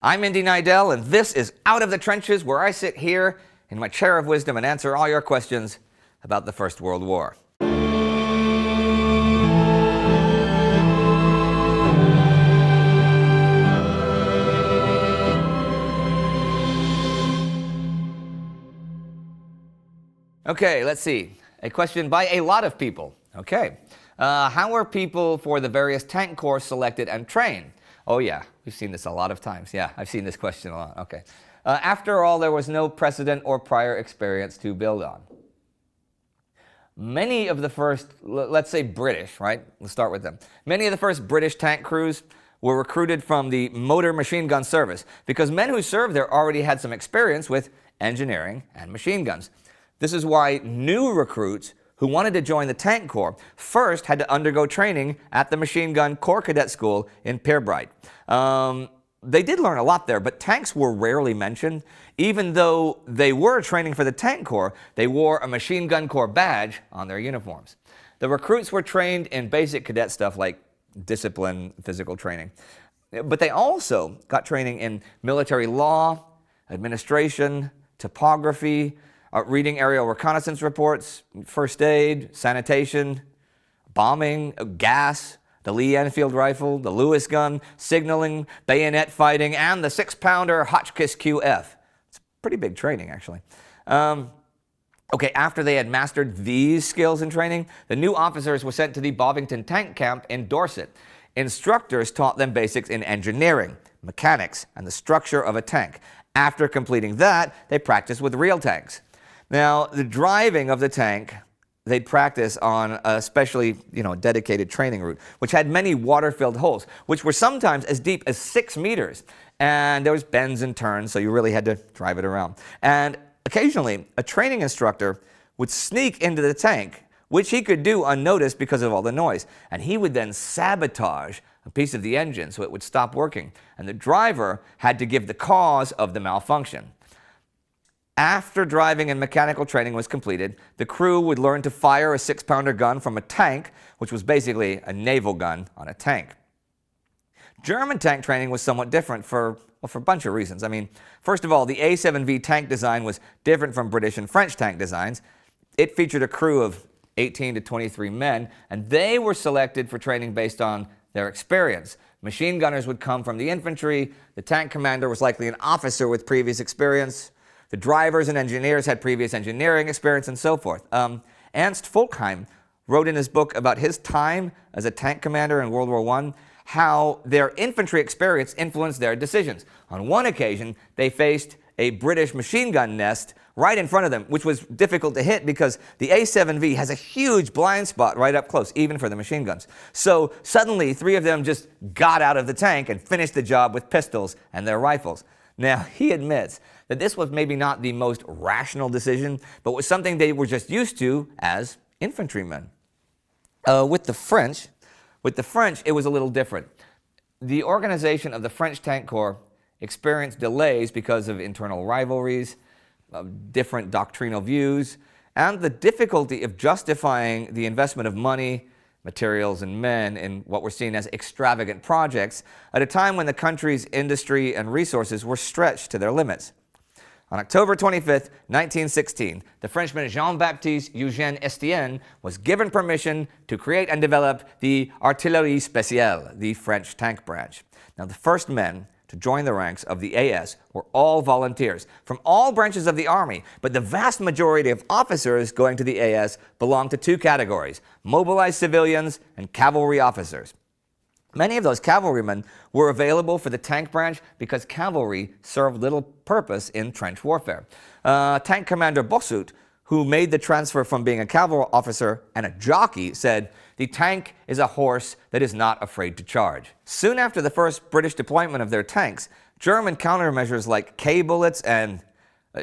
I'm Indy Nidell, and this is Out of the Trenches, where I sit here in my chair of wisdom and answer all your questions about the First World War. Okay, let's see. A question by a lot of people. Okay. How were people for the various tank corps selected and trained? Oh yeah, we've seen this a lot of times. Yeah, I've seen this question a lot. Okay. After all, there was no precedent or prior experience to build on. Many of the first, let's say British, right? Let's start with them. Many of the first British tank crews were recruited from the motor machine gun service because men who served there already had some experience with engineering and machine guns. This is why new recruits who wanted to join the tank corps first had to undergo training at the Machine Gun Corps Cadet School in Paderborn. They did learn a lot there, but tanks were rarely mentioned. Even though they were training for the tank corps, they wore a Machine Gun Corps badge on their uniforms. The recruits were trained in basic cadet stuff like discipline, physical training. But they also got training in military law, administration, topography, reading aerial reconnaissance reports, first aid, sanitation, bombing, gas, the Lee Enfield rifle, the Lewis gun, signaling, bayonet fighting, and the 6-pounder Hotchkiss QF. It's pretty big training, actually. Okay, after they had mastered these skills and training, the new officers were sent to the Bovington Tank Camp in Dorset. Instructors taught them basics in engineering, mechanics, and the structure of a tank. After completing that, they practiced with real tanks. Now, the driving of the tank, they'd practice on a specially, dedicated training route, which had many water-filled holes, which were sometimes as deep as 6 meters. And there was bends and turns, so you really had to drive it around. And occasionally, a training instructor would sneak into the tank, which he could do unnoticed because of all the noise. And he would then sabotage a piece of the engine so it would stop working. And the driver had to give the cause of the malfunction. After driving and mechanical training was completed, the crew would learn to fire a 6-pounder gun from a tank, which was basically a naval gun on a tank. German tank training was somewhat different for a bunch of reasons. First of all, the A7V tank design was different from British and French tank designs. It featured a crew of 18 to 23 men, and they were selected for training based on their experience. Machine gunners would come from the infantry. The tank commander was likely an officer with previous experience. The drivers and engineers had previous engineering experience and so forth. Ernst Volkheim wrote in his book about his time as a tank commander in World War I, how their infantry experience influenced their decisions. On one occasion, they faced a British machine gun nest right in front of them, which was difficult to hit because the A7V has a huge blind spot right up close, even for the machine guns. So suddenly, 3 of them just got out of the tank and finished the job with pistols and their rifles. Now, he admits that this was maybe not the most rational decision, but was something they were just used to as infantrymen. With the French, it was a little different. The organization of the French Tank Corps experienced delays because of internal rivalries, different doctrinal views, and the difficulty of justifying the investment of money, materials, and men in what were seen as extravagant projects at a time when the country's industry and resources were stretched to their limits. On October 25, 1916, the Frenchman Jean-Baptiste Eugène Estienne was given permission to create and develop the Artillerie Spéciale, the French tank branch. Now, the first men to join the ranks of the AS were all volunteers from all branches of the Army, but the vast majority of officers going to the AS belonged to 2 categories: mobilized civilians and cavalry officers. Many of those cavalrymen were available for the tank branch because cavalry served little purpose in trench warfare. Tank Commander Bossut, who made the transfer from being a cavalry officer and a jockey, said, "The tank is a horse that is not afraid to charge." Soon after the first British deployment of their tanks, German countermeasures like K-bullets and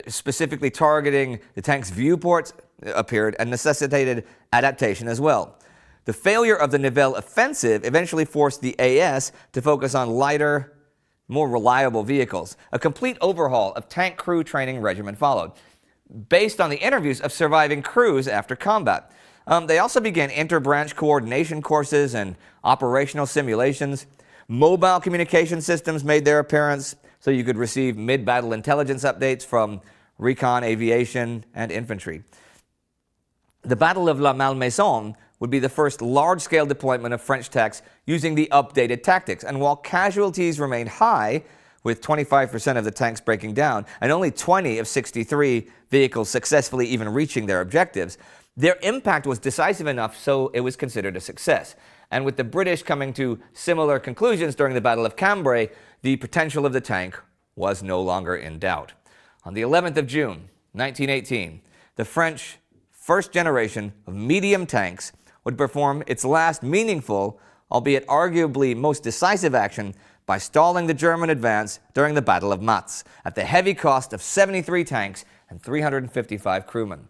specifically targeting the tank's viewports appeared and necessitated adaptation as well. The failure of the Nivelle offensive eventually forced the AS to focus on lighter, more reliable vehicles. A complete overhaul of tank crew training regimen followed, based on the interviews of surviving crews after combat. They also began inter-branch coordination courses and operational simulations. Mobile communication systems made their appearance. so you could receive mid-battle intelligence updates from recon, aviation, and infantry. The Battle of La Malmaison would be the first large-scale deployment of French tanks using the updated tactics. And while casualties remained high, with 25% of the tanks breaking down and only 20 of 63 vehicles successfully even reaching their objectives, their impact was decisive enough so it was considered a success. And with the British coming to similar conclusions during the Battle of Cambrai, the potential of the tank was no longer in doubt. On the 11th of June, 1918, the French first generation of medium tanks would perform its last meaningful, albeit arguably most decisive action by stalling the German advance during the Battle of Matz at the heavy cost of 73 tanks and 355 crewmen.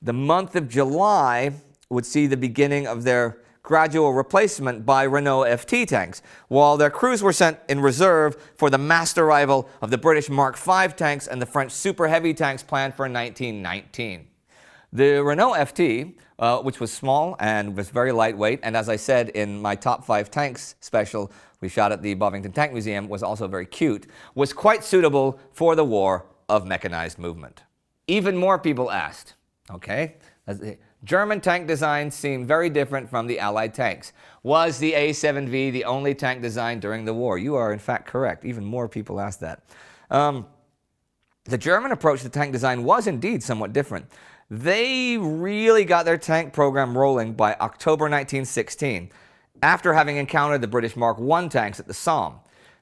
The month of July would see the beginning of their gradual replacement by Renault FT tanks, while their crews were sent in reserve for the massed arrival of the British Mark V tanks and the French Super Heavy tanks planned for 1919. The Renault FT, which was small and was very lightweight, and as I said in my top 5 tanks special we shot at the Bovington Tank Museum, was also very cute, was quite suitable for the war of mechanized movement. Even more people asked, okay, German tank design seemed very different from the Allied tanks. Was the A7V the only tank design during the war? You are in fact correct. Even more people asked that. The German approach to tank design was indeed somewhat different. They really got their tank program rolling by October 1916, after having encountered the British Mark I tanks at the Somme.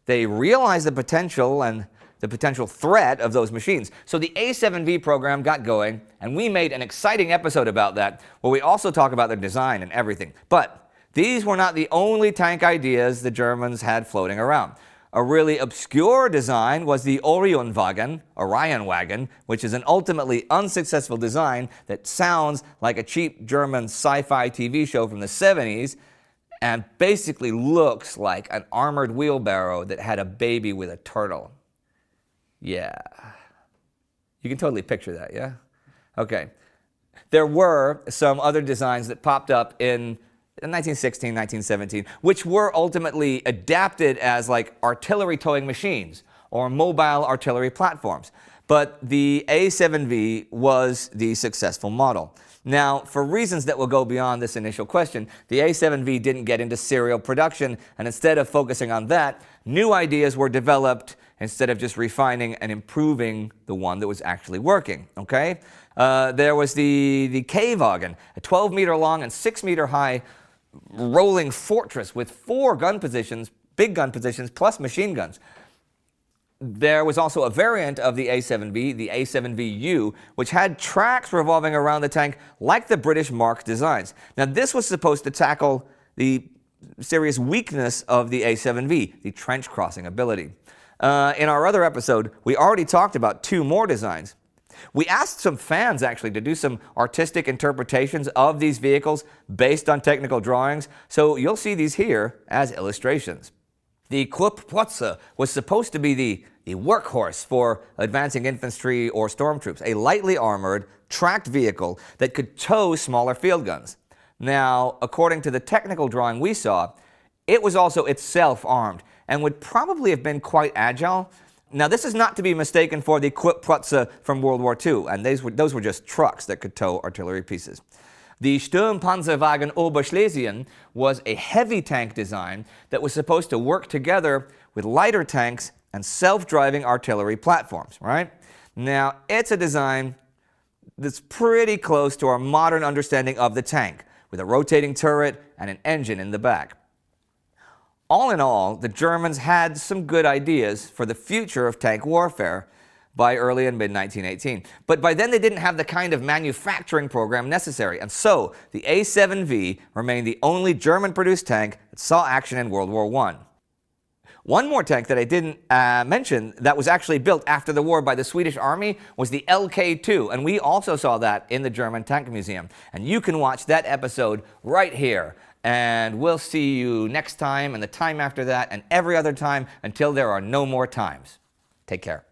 They realized the potential and the potential threat of those machines. So the A7V program got going, and we made an exciting episode about that, where we also talk about their design and everything. But these were not the only tank ideas the Germans had floating around. A really obscure design was the Orion Wagon, which is an ultimately unsuccessful design that sounds like a cheap German sci-fi TV show from the 70s and basically looks like an armored wheelbarrow that had a baby with a turtle. Yeah. You can totally picture that, yeah? Okay. There were some other designs that popped up in 1916, 1917, which were ultimately adapted as like artillery towing machines or mobile artillery platforms. But the A7V was the successful model. Now, for reasons that will go beyond this initial question, the A7V didn't get into serial production, and instead of focusing on that, new ideas were developed instead of just refining and improving the one that was actually working, okay? There was the K-Wagen, a 12-meter long and 6-meter high rolling fortress with 4 gun positions, big gun positions, plus machine guns. There was also a variant of the A7V, the A7VU, which had tracks revolving around the tank like the British Mark designs. Now, this was supposed to tackle the serious weakness of the A7V, the trench crossing ability. In our other episode, we already talked about 2 more designs. We asked some fans, actually, to do some artistic interpretations of these vehicles based on technical drawings, so you'll see these here as illustrations. The Krupp-Protze was supposed to be the workhorse for advancing infantry or stormtroops, a lightly armored, tracked vehicle that could tow smaller field guns. Now, according to the technical drawing we saw, it was also itself armed and would probably have been quite agile. Now, this is not to be mistaken for the Krupp-Protze from World War II, and those were just trucks that could tow artillery pieces. The Sturmpanzerwagen Oberschlesien was a heavy tank design that was supposed to work together with lighter tanks and self-driving artillery platforms, right? Now, it's a design that's pretty close to our modern understanding of the tank, with a rotating turret and an engine in the back. All in all, the Germans had some good ideas for the future of tank warfare by early and mid-1918. But by then they didn't have the kind of manufacturing program necessary, and so the A7V remained the only German-produced tank that saw action in World War I. One more tank that I didn't mention that was actually built after the war by the Swedish Army was the LK2, and we also saw that in the German Tank Museum. And you can watch that episode right here. And we'll see you next time and the time after that and every other time until there are no more times. Take care.